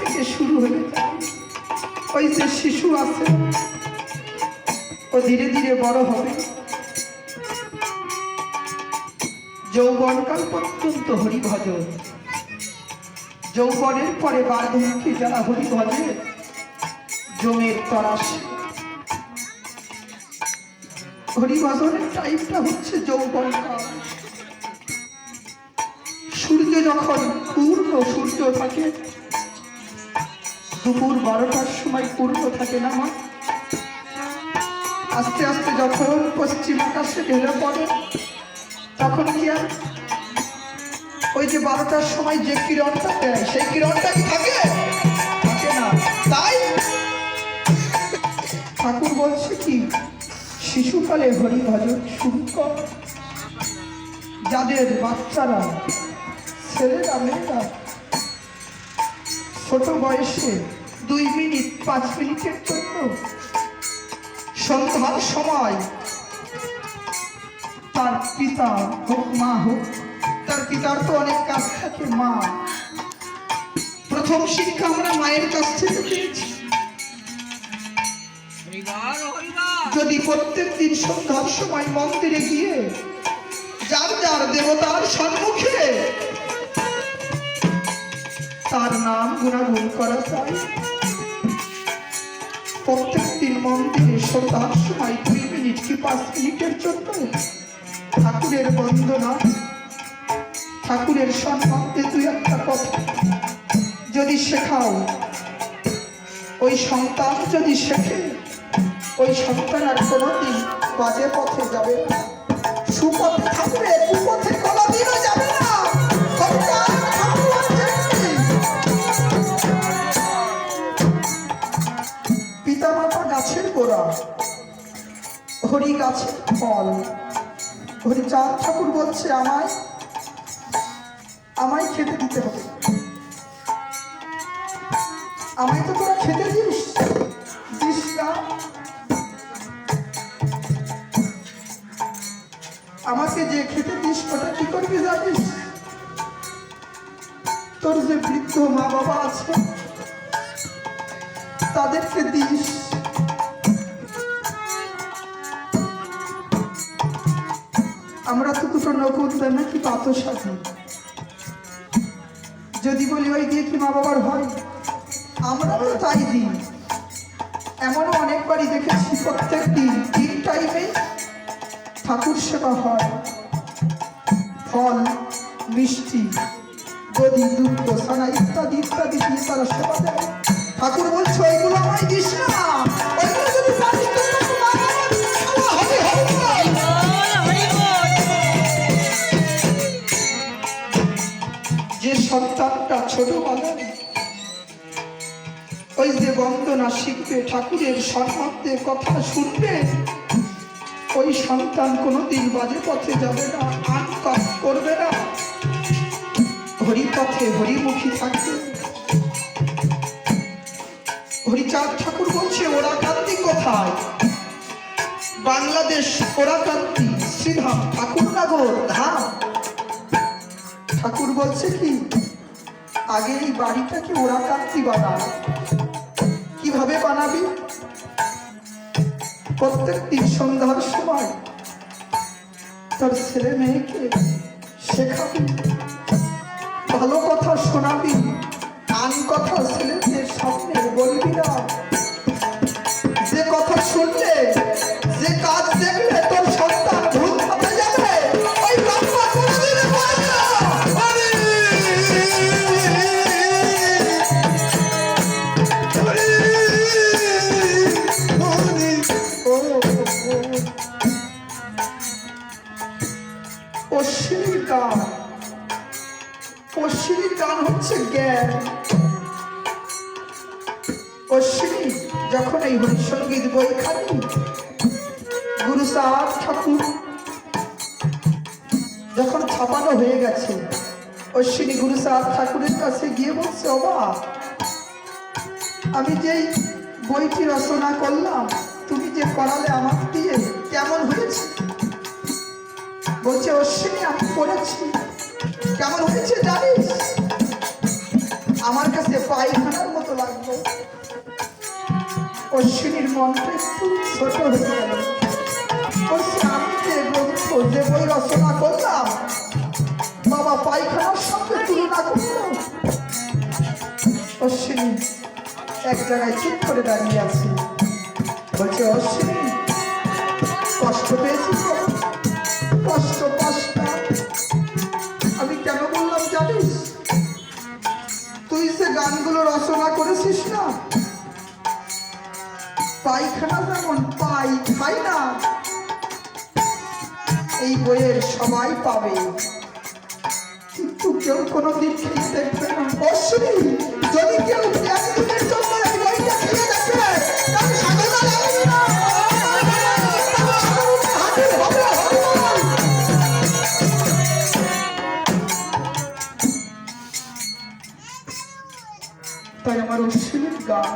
থেকে শুরু হয়ে যায়। ওই যে শিশু আছে ও ধীরে ধীরে বড় হবে, যৌবনকাল পর্যন্ত হরি ভজন, যৌবনের পরে বার্ধক্যে যারা হরি ভজে জমের তরাস। হরি ভজনের টাইমটা হচ্ছে যৌবনকাল। সূর্য যখন পূর্ণ সূর্য থাকে, দুপুর 12টার সময় পূর্ণ থাকে না মা, আস্তে আস্তে যখন পশ্চিম আকাশে ঢেলে পড়ে তখন কি আর ওই যে 12টার সময় যে কিরণটা দেয় সেই কিরণটা কি থাকে? থাকে না। তাই ঠাকুর বলছে কি, শিশুকালে হরি ভজন শুরু কর। যাদের বাচ্চারা, ছেলেরা মেয়েরা ছোট বয়সে 2 মিনিট 5 মিনিটের জন্য সন্ধ্যার সময় তার পিতা হোক মা হোক, তার পিতার তো অনেক কাজ থাকে, মা প্রথম শিক্ষা আমরা মায়ের কাছ থেকে পেয়েছি। যদি প্রত্যেক দিন সন্ধ্যার সময় মন্দিরে গিয়ে যার যার দেবতার সম্মুখে তার নাম গুণাগুণ করা যায়, প্রত্যেক দিন মন্দিরে সন্ধ্যার সময় 2 মিনিট কি 5 মিনিটের জন্য ঠাকুরের বন্দনা, ঠাকুরের সম্বন্ধে 2-1 কথা যদি শেখাও, ওই সন্তান যদি শেখে, ওই সন্তান আর কোনোদিন বাজে পথে যাবে না, সুপথে থাকবে, কুপথে কোনোদিনও যাবে না। পিতামাতা গাছের গোড়া, হরি গাছের ফল। হরিচাঁদ ঠাকুর বলছে আমায় খেতে দিতে হবে। আমায় তো তোরা খেতে দিস না, আমাকে যে খেতে দিস ওটা কি করবি জানিস? তোর যে বৃদ্ধ মা বাবা আছে তাদেরকে দিস। আমরা তো 2টো নকুল দেন নাকি বাতাসা দিই, যদি বলি ওই দিয়ে কি মা বাবার হয়, আমরা তো তাই দিই। এমনও অনেকবারই দেখেছি প্রত্যেক দিন 3 টাইমে ঠাকুর সেবা হয়, ফল, মিষ্টি, দধি, দুধ, ছানা ইত্যাদি ইত্যাদি দিয়ে তারা সেবা দেয়। ঠাকুর বলছে ওইগুলো আমায় দিস না, ওইগুলো যদি পারিস তো যে সন্তানটা ছোটবেলায় ওই যে বন্দনা শিখবে, ঠাকুরের সম্বন্ধে কথা শুনবে, ওই সন্তান কোনোদিন বাজে পথে যাবে না, আনকাজ করবে না, হরিপথে হরিমুখী থাকবে। হরিচাঁদ ঠাকুর বলছে ওরাকান্তি কোথায়? বাংলাদেশ ওরাকান্তি শ্রীধাম ঠাকুরনগর ধাম। ঠাকুর বলছে কি, আগে এই বাড়িটাকে ওরাকান্তি বানা। কিভাবে বানাবি? প্রত্যেক দিন সন্ধ্যার সময় তোর ছেলে মেয়েকে শেখাবি, ভালো কথা শোনাবি, আন কথা ছেলেদের সামনে বলবি না। যে কথা শুনলে, যে কাজ দেখলে তোর সন্তান ভুল পথে যাবে, ওই কাজটা কোনোদিনও করবি না। অশ্বিনীর গান হচ্ছে জ্ঞান। অশ্বিনী যখন এই হরিসঙ্গীত বইখানি গুরু সাহাব ঠাকুর যখন ছাপানো হয়ে গেছে, অশ্বিনী গুরু সাহাব ঠাকুরের কাছে গিয়ে বলছে, ওবা আমি যেই বইটি রচনা করলাম, তুমি যে পড়ালে আমার দিয়ে, কেমন হয়েছে? বলছে অশ্বিনী আমি পড়েছি, কেমন হয়েছে জানিস? আমার কাছে পায়খানার মতো লাগলো। অশ্বিনীর মনটা একটু ছোট হয়ে গেল। বলছে আমি যে গ্রন্থ যে বই রচনা করলাম বাবা পায়খানার সঙ্গে তুলনা করল। অশ্বিনী এক জায়গায় চুপ করে দাঁড়িয়ে আছে। বলছে অশ্বিনী কষ্ট পেয়েছি তো? কষ্ট কষ্ট আমি কেন বললাম জানিস? তুই যে গানগুলো রচনা করেছিস না, পায়খানা যেমন পাই খাই না, এই বইয়ের সবাই পাবে, কিন্তু কেউ কোনোদিন খেয়ে দেখবে না। অশ্বিনী যদি কেউ একদিনের জন্য এই বইটা খেয়ে দেখে তার সাধনা লাগবে না। তাই আমার অশ্বিনীর গান